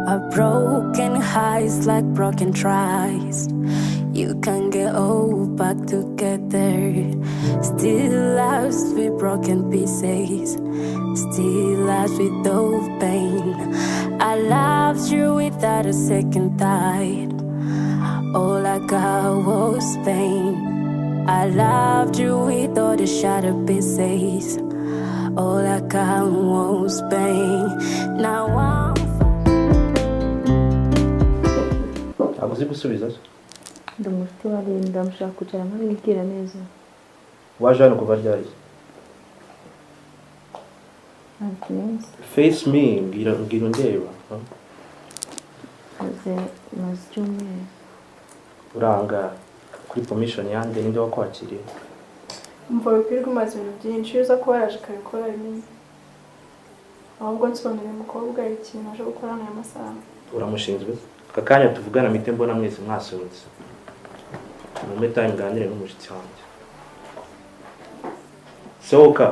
A broken hearts like broken tries. You can get all back together. Still lost with broken pieces. Still lost with no pain. I loved you without a second thought. All I got was pain. I loved you with all the shattered pieces. All I got was pain. Now I'm uzi gusubiza se ndamufite wa Lyinda mushaka kucara nkabibwira neza waje hano kuva ryari face me ngira ndeba maze cyumwe uranga kuri permission yanjye ninde wakwakiriye mvuga ko umaze ibintu byinshi uza ko waraje kabikora bimwe ahubwo nsobanurira umukobwa ikintu aje gukora n'aya masaha uramushinzwe kakanya tuvugana mite mbona mwese mwasohotse mu meta nganire n'umushitsi wanjye sohoka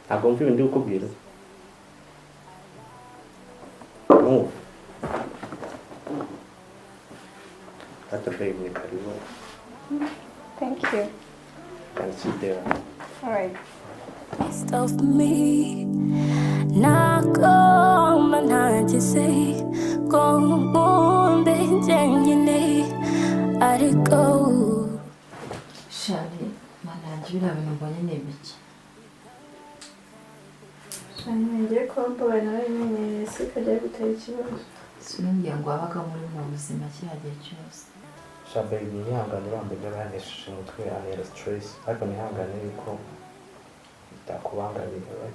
ntabwo mvuye ndi ukubwira hata favorite karibu. Thank you. Can sit there. All right. Stop me. Knock on my night to say, go on, Benjamin. I did go. Shari, manajira binubonye nebiki. Shani ngiye kwambara namenye sikajya gutera ikibazo. Sinongeye ngo abaga muri mu buzima cyagiye cyose. Shabaye nyihangane bambaye banesheje umutwe anera stress ariko nihangane yuko bitakubangamira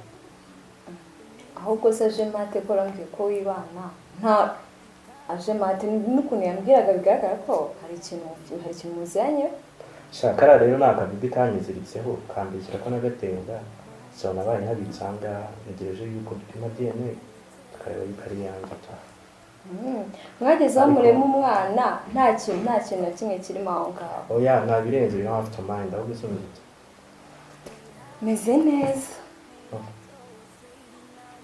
ahubwo se aje mate ko rambye ko wibana nta aje mate n'ukuntu yambwiraga bigaragara ko hari ikintu muzanye shakara rero nakabibi kanyiziritseho kambikira ko nagatenga so nabaye nabitsanga negereje yuko dupima DNA tukareba yikari yanjye ta mwageze amurema umwana nta kintu na kimwe kirimo aho ngaho oya nabirenze bino after mind ahubwo sinzi meze neza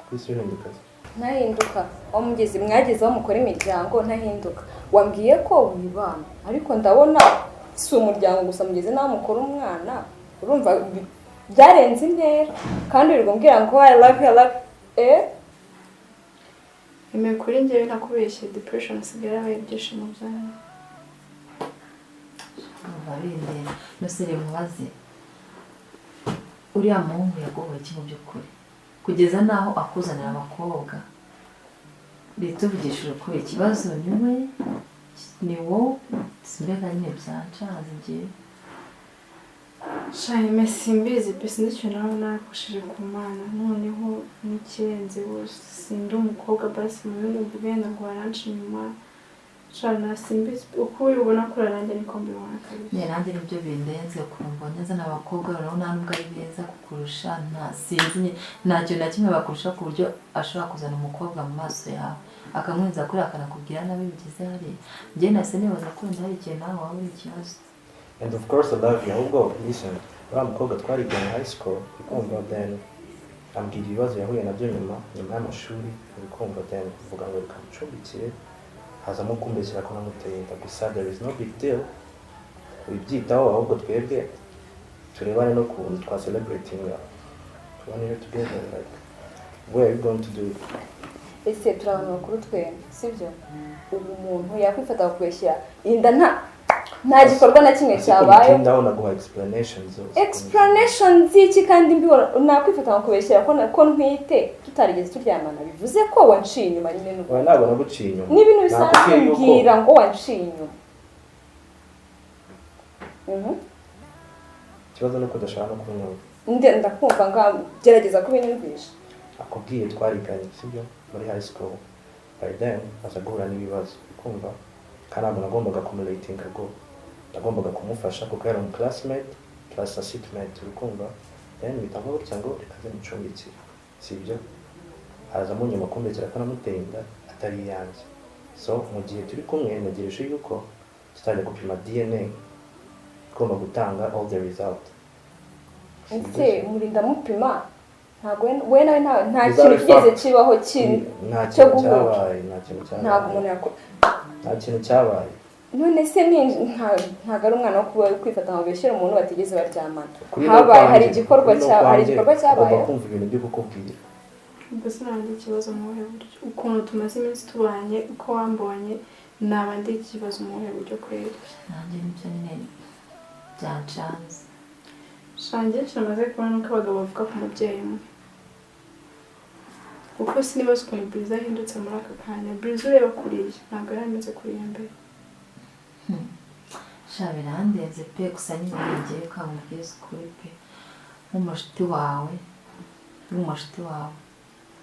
kwisuhinduka ntahinduka omugezi mwagezeho mukora imiryango ntahinduka wambwiye ko wibana ariko ndabona si umuryango gusa mugeze naho mukora umwana urumva byarenze intera kandi uri kumbwira ngo I love you Aime kuri njyewe nakubeshye depression sigara abaye ibyishimo byanyu Barinde nosere mubaze uriya muhungu yagowe iki mu by'ukuri kugeza naho akuzanira abakobwa leta uvugishije ukuri ikibazo ni wo simbega nyine byancanze ngiye Shani mesimbizi pesi nicyo nawe nakoshije ku mana noneho n'ikirenze bose sindi umukobwa basi mu bindi bugenda ngo aranci inyuma Shana simbizi uko ubona ko rarange niko mbibona kabisa nanjye nibyo bindenze kumva neza n'abakobwa rero nta nubwo ari beza kukurusha nta sinzi ntacyo na kimwe bakurusha ku buryo ashobora kuzana umukobwa mu maso yawe akamwinza kuri akanakubwira nabi bigize hari njye nase nibaza ko ndari ikintu nawe waba uri ikibazo. And of course I love you. Ahubwo listen, mukobwa twariganye high school, ukumva then ambwira ibibazo yahuye nabyo nyuma y'amashuri, ukumva then uvuga ngo reka mucumbikire hazamo kumbeshyira ko namuteye inda gusa there is no big deal. Ubyitaho ahubwo twebwe turebane no kuntu twa celebrating tubane together like what are you going to do? ese turabona bakuru twe sibyo ubu umuntu yakwifata kubeshyira inda nta gikorwa na kimwe cyabaye ndaho naguha explanations z'iki kandi mbibona nakwifata kubeshyira ko ntwite tutarigeze turyamana bivuze ko wanciye inyuma nyine n'ubu ntabwo naguciye inyuma n'ibintu bisanzwe mbwira ngo wanciye inyuma ikibazo nuko udashaka no kunyumva ndakumva ngagerageza kubinyumvisha akubwiye twariganye sibyo muri high school by then aza guhura n'ibibazo kumva kandi ntabwo nagombaga kumulating ago nagombaga kumufasha kuko yari classmate plus assistmate ukumva then bitavuga gutya ngo rekaze mucumbikire sibyo haza mu nyuma kumbekera ko namuteye inda atari yanjye so mu gihe turi kumwe nagereje yuko tutajya gupima DNA igomba gutanga all the result ese murinda mupima ntabwo we nawe nta kintu kigeze kibaho cyo guhura ntabwo umuntu yakora nta kintu cyabaye none se ntabwo ari umwana wo kwifata ngo beshyire umuntu batigeze baryamana habaye hari igikorwa cyabaye kumva ibintu byo kukubwira ubwo sinandi ikibazo mu buhe buryo ukuntu tumaze iminsi tubanye uko wambonye naba ndi ikibazo mu buhe buryo kweri nanjye nibyo nyine byancanze shange namaze kubona nuko abagabo bavuga ku mubyeyi umwe kuko sinibaza ukuntu Buriza ahindutse muri aka kanya Buriza ureba kuriya ntabwo yari ameze kuriya mbere sha birandenze pe gusa nyine ngiye ukamubwiza ukuri pe nk'umushuti wawe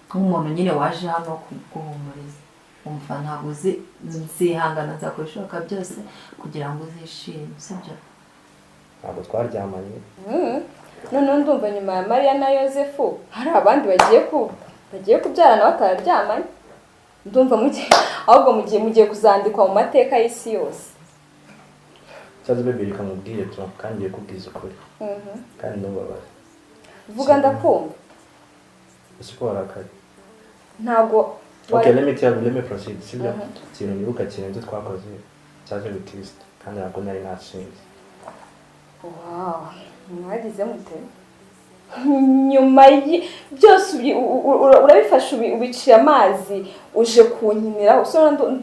nk'umuntu nyine waje hano kuguhumuriza umva ntabwo nzihangana nzakora ibishoboka byose kugira ngo uzishime sibyo ntabwo twaryamanye noneho ndumva nyuma ya Mariya na Yosefu hari abandi bagiye kubyarana batararyamanye ndumva ahubwo mugiye kuzandikwa mu mateka y'isi yose cyaze bebe rikamubwire tu kandi ngiye kubwiza ukuri kandi ntubabaze vuga ndakumva uko warakari ntabwo okay let me proceed sibyo ikintu nibuka kirenze twakoze cyaje bitist kandi ntabwo nari nashinze wow mwagize mute nyuma byose urabifasha ubiciye amazi uje kunkinira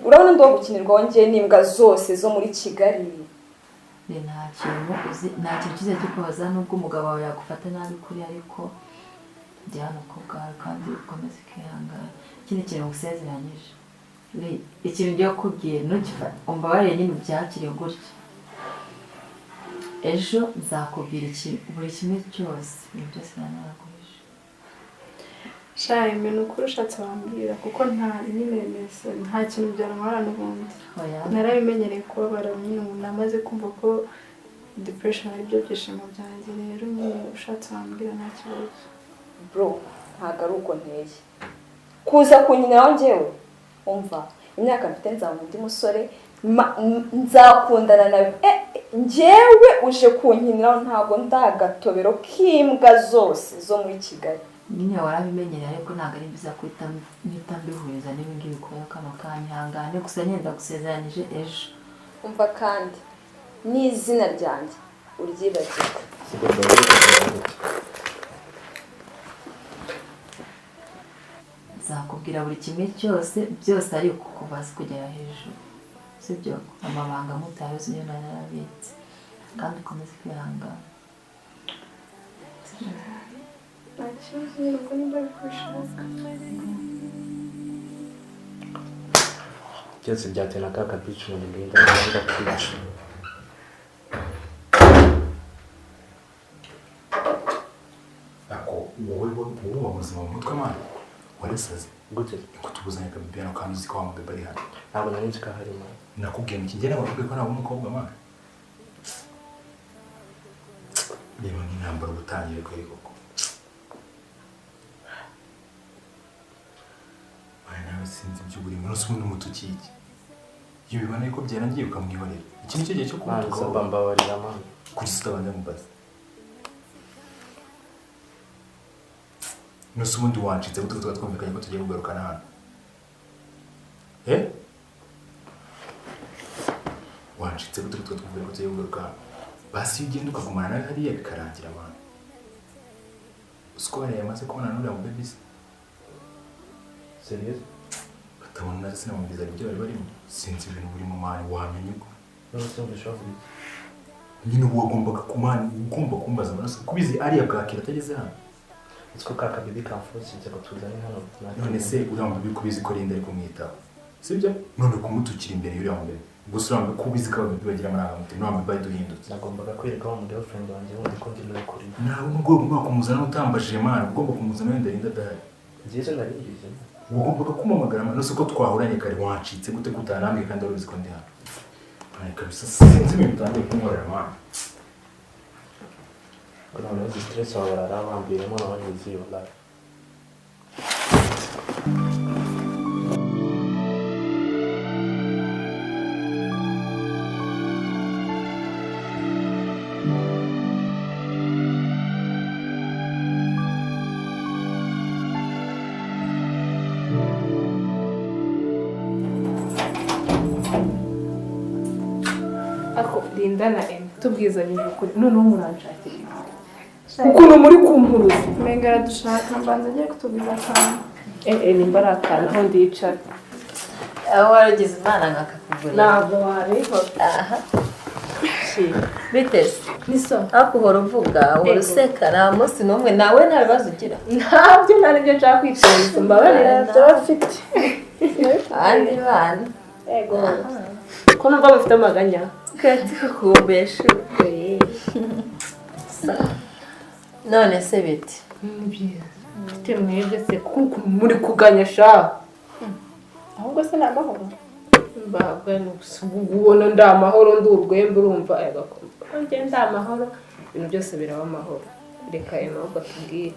urabona ndo gukinirwa wongeye n'imbwa zose zo muri Kigali nta kintu kize cyo kubaza nubwo umugabo wawe yagufata nabi kuri ariko ndi hano ku bwawe kandi ukomeze kwihangana ikindi kintu ngusezeranyije ikintu ngiye kukubwira ntugifate umbabarire nyine ubyakire gutya ejo nzakubwira buri kimwe cyose ibintu byose nanaguhishe Aime ni ukuri ushatse wambwira kuko nta kintu byantwara n'ubundi narabimenyereye kubabara nyine umuntu amaze kumva ko depression ari byo byishimo byanjye rero nyine ushatse wambwira nta kibazo bro ntabwo ari uko nteye kuza kunyiniraho njyewe umva imyaka mfite nzaba undi musore nzakundana nawe njyewe uje kunkiniraho ntabwo ndagatobero k'imbwa zose zo muri Kigali nyine warabimenyereye ariko ntabwo ari byiza kwita mbihuriza n'ibingibi kubera kano kanyihangane gusa nyenda gusezeranyije ejo umva kandi n'izina ryanjye uryibagirwe nzakubwira buri kimwe cyose byose ari kuva kugera hejuru sibyo amabanga mutayo sinyo narabitse kandi ukomeze kwihangana byose byateye na kaka bicu mu Lyinda n'abandi kwica ako wowe wamuzima mu mutwe mwana warasaze gute ko tubuzanye kabibera kandi uzi ko wa mugabo ari hano ntabwo nari nzi ko ahari mwana nakubwiye mu kigera bakubwiye ko ntabwo umukobwa mwana reba n'intambara ubutangiye kuri koko nawe sinzi ibyo buri munsi ubundi umutukiki iyo bibona ko byarangiye ukamwihorera iki nicyo gihe cyo kumutuka mbabarira mwana kuri sitabanza mubaza nusu ubundi wancitse gute tuba twumvikanye ko tugiye kugarukana hano wancitse gute tuba twumvikanye ko tugiye kugaruka hano basi iyo ugenda ukagumana nawe hariya bikarangira abantu usiko hariya yamaze kubona n'uriya mu bebisi serious batabona na sinamubwiza ibyo bari barimo sinzi ibintu buri mu mani wamenye uko nyine ubu wagombaga ugomba kumbaza amaraso kubizi ariya bwakira atageze hano Utsko kaka bibi kamfusize ko tuzanye hano none se uramba bikubizi ko Lyinda ari kumwitaho sibyo none kumutukira imbere y'uriya mbere gusa uramba kubizi ko abantu bagira amarangamutima n'abandi bari duhindutse nagombaga kwereka wa girlfriend wanjye wundi ko ndi muri kuri nawe nubwo ugomba kumuzana utambajije mana ugomba kumuzana wenda Lyinda adahari ngiye naribize ugombaga kumamagara mana nose ko twahuranye kare wancitse gute kutanambye kandi warubizi ko ndi hano ariko bisa sinzi ibintu utangiye kunkorera mana kuna unazi stress wa warara ambire mwana wangu zio la Lyinda na Aime tubwizanyije ukuri noneho muranshakira ukuntu muri kumpuruza Menga aradushaka mbanza agiye kutubwiza akantu. nimba ari akantu aho ndicara aho waragize imana nkakakugurira ntabwo wabikora aha biteze niso ariko uhora uvuga uhora useka nta munsi n'umwe nawe nta bibazo ugira ntabyo nta n'ibyo nshaka kwiteza mbabarira Turafite. abandi bana yego ko numva mufite amaganya kati kukumbesha none se biti ni byiza mfite mwebwe se kuko muri kuganya sha Ahubwo se namahoro. mbabwa ubona ndi amahoro ndi urwembe urumva agakomba njye ndi amahoro ibintu byose biraba amahoro reka Aime ahubwo atubwire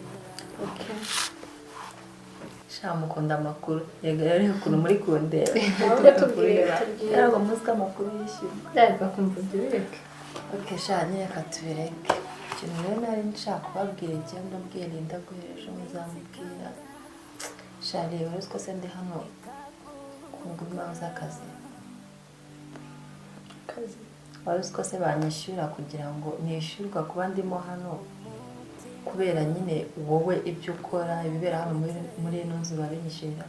sha mukunda amakuru yega rero ukuntu muri kundeba Ahubwo tubwire. ntabwo muzi ko amakuru yishyura ndabika kumva ibyo bireke okay sha reka tubireke ikintu rero nari nshaka kubabwira igihe ndabwira Lyinda guhereje muzamubwira sha reba uzi ko se ndi hano ku ngoma z'akazi wari uzi ko se banyishyura kugira ngo nishyurwa kuba ndimo hano kubera nyine wowe ibyo ukora ibibera hano muri ino nzu babinyishyurira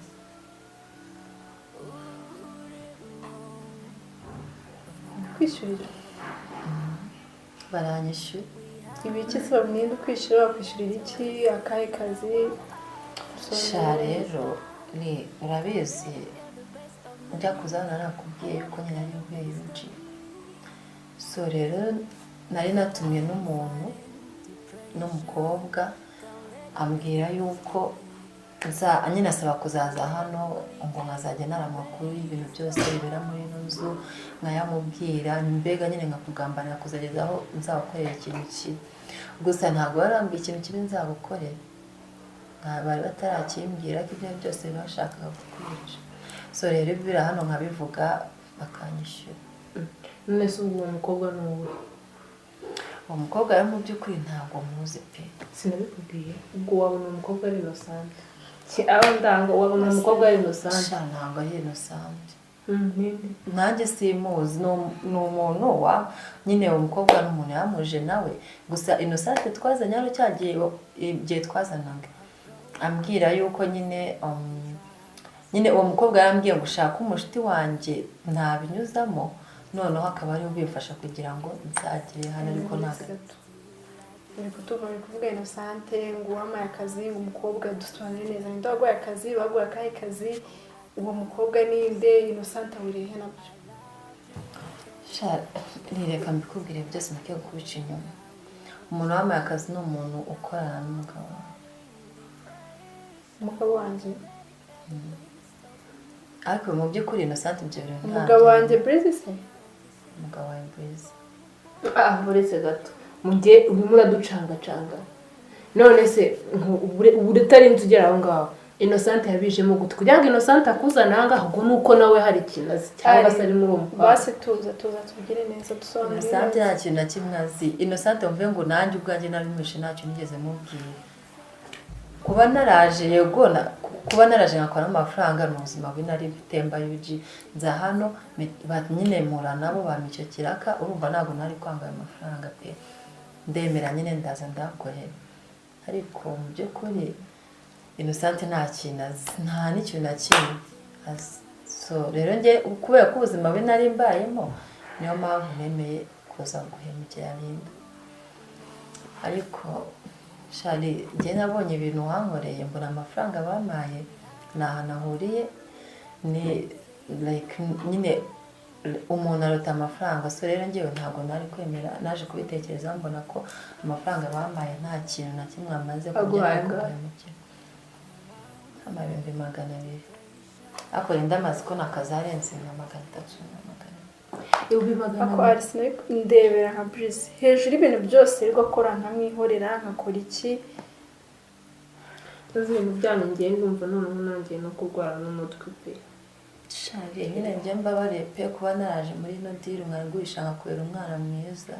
Kwishyurira. baranyishyura Ibiki se bamwenda kwishyura bakwishyurira iki akahe kazi? sha rero ni urabizi njya kuzana nakubwiye yuko nyine ari ubweye benshi so rero nari natumye n'umuntu n'umukobwa ambwira yuko nyine asaba kuzaza hano ngo nkazajya nara amakuru y'ibintu byose bibera muri ino nzu nkayamubwira mbega nyine nkakugambanira kuzageza aho nzagukorera ikintu kibi gusa ntabwo barambwiye ikintu kibi nzagukorera bari batarakimbwira ko ibyo byose bashakaga kukwirisha so rero ibibera hano nkabivuga bakanyishyura none se uwo mukobwa ni uwe uwo mukobwa rero mu by'ukuri ntabwo muzi pe sinabikubwiye ubwo wabona umukobwa ari innocent aho ndanga wabona umukobwa ari innocent sha ntabwo ari innocent ninde nanjye simuzi ni umuntu wa nyine uwo mukobwa ni umuntu yamuje nawe gusa innocent twazanye hano cyagiye igihe twazanaga ambwira yuko nyine uwo mukobwa yarambwiye ngo ushaka umushuti wanjye ntabinyuzamo noneho akaba ariwe ubifasha kugira ngo nzagire hano ariko ntabwo Uri kuvuga Innocente ngo uwamaye akazi ngo umukobwa dusobanure neza ninde waguhaye akazi baguhaye akahe kazi uwo mukobwa ninde Innocente awurihe nabyo sha nireka mbikubwire byose nakiye kubica inyuma umuntu wamaye akazi ni umuntu ukorana n'umugabo umugabo wanjye ariko mu by'ukuri Innocent ibyo bintu umugabo wanjye Breeze se umugabo wa Breeze uretse gato mugiye urimo uraducangacanga none se utarinze ugera aho ngaho Innocent yabijemo gute kugira ngo Innocent akuzane aha ngaho ubwo nuko nawe hari ikintu azi cyangwa se ari muri uwo mupaka basi tuza tubigire neza dusobanure Innocent nta kintu na kimwe azi Innocent mvuye ngo nanjye ubwanjye nabimishe ntacyo nigeze mubwira kuba naraje yego kuba naraje nkakora amafaranga mu buzima bwe nari bitemba yuji nza hano nyine mpura nabo bamicyo kiraka urumva ntabwo nari kwanga ayo mafaranga pe ndemera nyine ndaza ndakorera ariko mu by'ukuri Innocent nta kintu azi nta n'ikintu na kimwe azi so rero njye kubera ko ubuzima bwe nari mbayemo niyo mpamvu nemeye kuza guhemukira Lyinda ariko shari njye nabonye ibintu wankoreye mbona amafaranga bamaye ni ahantu ahuriye ni like nyine umuntu arota amafaranga so rero njyewe ntabwo nari kwemera naje kubitekereza mbona ko amafaranga bamaye nta kintu na kimwe amaze kugera ku guhemukira amabihumbi 200 ariko Lyinda amaze ko nakazi arenze nka 300 ako Arsene ndebera nka Breeze hejuru ibintu byose rwo akora nkamwihorera nkakora iki ibintu byanyu ngiye ndumva noneho nanjye no kurwara n'umutwe pe shari nyine njye mbabare pe kuba naraje muri ino deal nkagurisha nkakorera umwana mwiza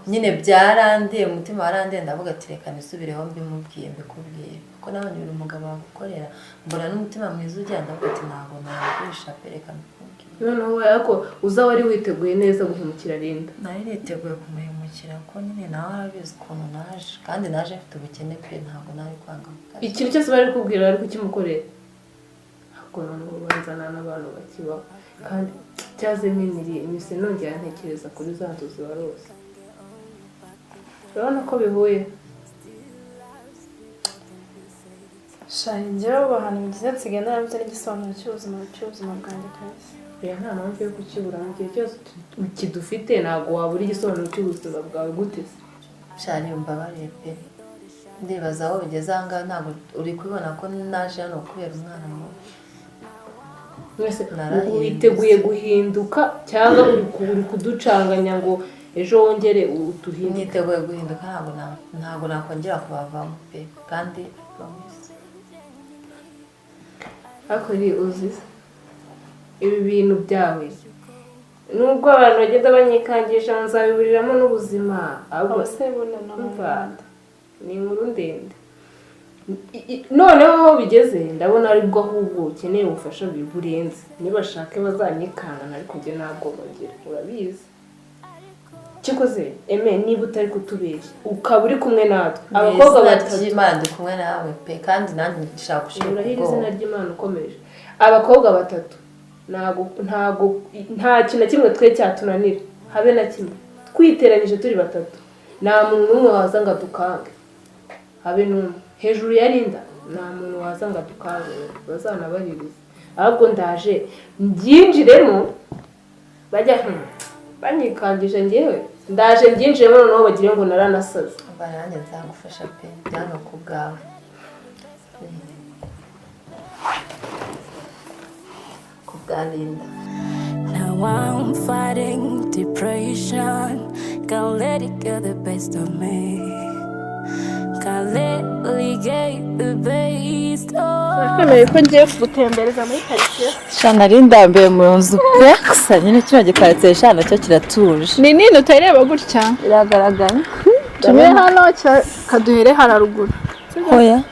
nyine byarandiye umutima warandiye ndavuga ati reka nisubireho mbimubwiye mbikubwiye kuko nabonye buri mugabo wagukorera mbona n'umutima mwiza ugenda ndavuga ati ntabwo nagurisha pe reka mbikubwiye noneho ariko uza wari witeguye neza guhemukira Linda nari niteguye kumuhemukira ko nyine nawe arabizi ukuntu naje kandi naje mfite ubukene pe ntabwo nari kwanga ikintu cyose bari kubwira bari kukimukorera ntabwo noneho banzana n'abantu bakibaho kandi cyazemo imise nongera ntekereza kuri za nzozi warose urabona ko bihuye shani njyewe ahantu bigize nsigaye narabuze n'igisobanuro cy'ubuzima bwanjye kabisa rero nta mpamvu yo kukibura mu gihe cyose kidufite ntabwo wabura igisobanuro cy'ubuzima bwawe gute se shani mbabariye pe ndibaza aho bigeze aha ngaha ntabwo uri kubibona ko naje hano kubera umwana mubi mwese witeguye guhinduka cyangwa uri kuducanganya ngo ejo wongere utuhinduke niteguye guhinduka ntabwo nakongera kubavamo pe kandi promise ariko uzi ibi bintu byawe nubwo abantu bagenda banyikangisha nzabiburiramo n'ubuzima ahubwo se bunana mu Rwanda ni inkuru ndende noneho aho bigeze ndabona aribwo ahubwo ukeneye ubufasha burenze nibashake bazanyikangana ariko njye ntabwo bagira urabizi kikoze Aime niba utari kutubeshya ukaba uri kumwe natwe abakobwa batatu Imana ndi kumwe nawe pe kandi nanjye ndishaka gushira urahira izina ry'Imana ukomeje abakobwa batatu nta kintu na kimwe twe cyatunanira habe na kimwe twiteranije turi batatu nta muntu n'umwe waza ngo adukange habe n'umwe hejuru ya Linda nta muntu waza ngo adukange bazanabaririza ahubwo ndaje mbyinjiremo bajya banyikangisha njyewe ndaje mbyinjiremo noneho bagire ngo naranasaze nanjye nzagufasha pe byano ku bwawe ku bwa Linda. Now I'm fighting depression. Can't let it get the best of me. Can't let it get the best of Nakwemeye ko ngiye gutembereza muri quartier. Shana Linda mbe mu nzu pe gusa nyine kino gikaritsiye shana cyo kiratuje. Ni nini utareba gutya? Iragaragara. Tumwe hano kaduhere hararuguru. Hoya.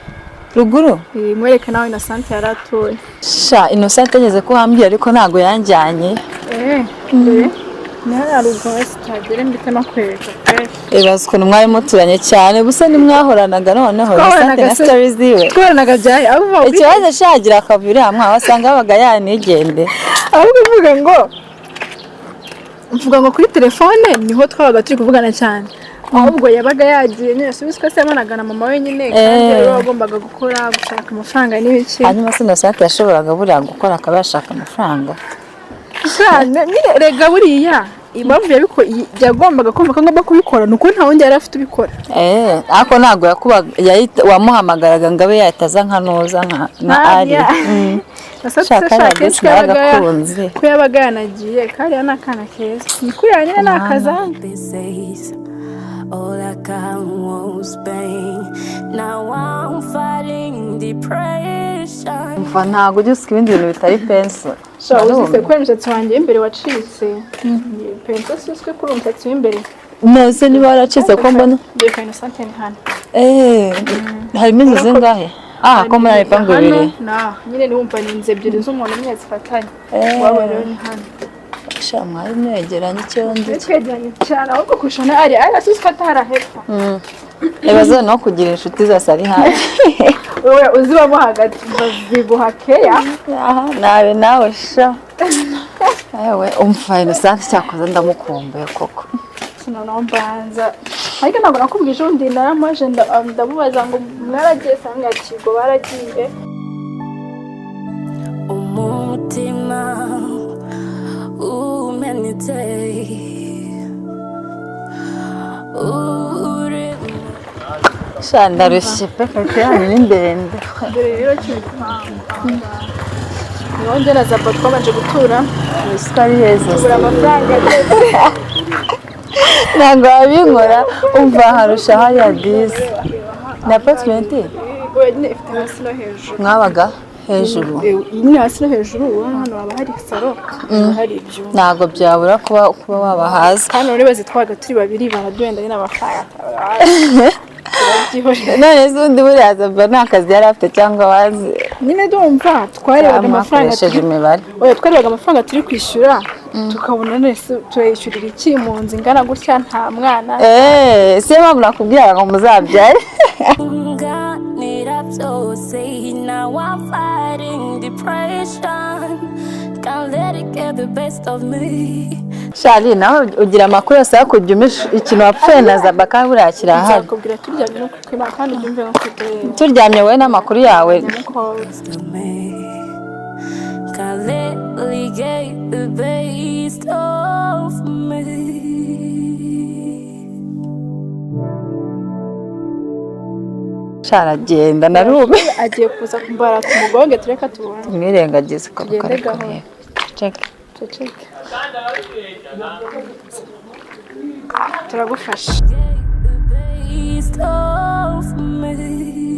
Ruguru? Mwereke nawe Innocent yaratuye. Sha Innocent ageze ko hambye ariko ntago yanjyanye. Hararuguru sitagere mbite no kwereka pe. Ebazwe n'umwari muturanye cyane busa nimwahoranaga noneho Innocent na stories ziwe. Twaranaga byaye abo ikibazo shagira akavira hamwe wasanga babaga yanigende. Ahubwo mvuga ngo kuri telefone niho twabaga turi kuvugana cyane. Ahubwo yabaga yagiye nyine subiswe se managana mama wenyine kandi yari agombaga gukora gushaka amafaranga n'ibiki. Hanyuma se Innocent yashoboraga buriya gukora akabashaka amafaranga. Cyane rega buriya impamvu yagombaga kumva ko ngomba kubikora nuko nta wundi yari afite ubikora. Ako ntago wamuhamagaraga ngabe yahitaza nka noza nka ari. Shaka kenshi yagakunze ko yabaga yanagiye kandi yana kana keza ni kuri yanyine nakazanye. All I can was pain. Now I'm fighting depression. Mfa ntago ujyuska ibindi bintu bitari penso. Sha uzise ko imisatsi wanjye imbere wacitse. Penso siswe kuri umusatsi w'imbere. Nose niba waracitse ko mbona. Ngiye kwa Innocent ni hano. Harimo inzu zingahe? Ko muri ipangu bibiri. Nyine niwumva ni inzu ebyiri z'umuntu umwe zifatanye. Waba rero ni hano. Sha mwari mwegeranye cyondi. Twegeranye cyane ahubwo kushana ari asiswe atarahepa. Ebazo no kugira inshuti zose ari hafi. Wowe uzibamo hagati baziguha keya. Nawe sha. Ewe umfa Innocent cyakoze ndamukumbuye koko. Sinona mbanza. Ariko ntabwo nakubwije undi naramaje ndabubaza ngo mwaragiye sanga kigo baragiye. Umutima umenitse sha ndarushye pe kake yanyu ni ndende. Dore rero cyitwa Nonde na zapo twabanje gutura. Isikari heza. Tugura amafaranga ntabwo wabinkora umva harusha hariya dizi. Ni apartment? Wenyine ifite hasi no hejuru. Mwabaga hejuru nyine hasi no hejuru urabona hano haba hari salo hari ibyuma ntabwo byabura kuba waba hasi hano rero bazitwaga turi babiri baraduhenda nyine amafaranga none se undi buriya zaba nta kazi yari afite cyangwa wazi nyine ndumva twarebaga amafaranga imibare twarebaga amafaranga turi kwishyura tukabona nese turayishyurira iki mu nzu ingana gutya nta mwana siyo mpamvu nakubwira ngo muzabyare Now I'm fighting depression. Can't let it get the best of me. Shali nawe ugira amakuru yose kujya ikintu wapfuye na zaba kandi buriya kirahari. Nzakubwira turyamye no kwima kandi byumve no kwiteye. Turyamye wowe n'amakuru yawe. Can't let it get the best of me. Sharagenda narube agiye kuza kumbara tumugonge tureka tubona mwirengagize ko kare check turagufasha Best of me.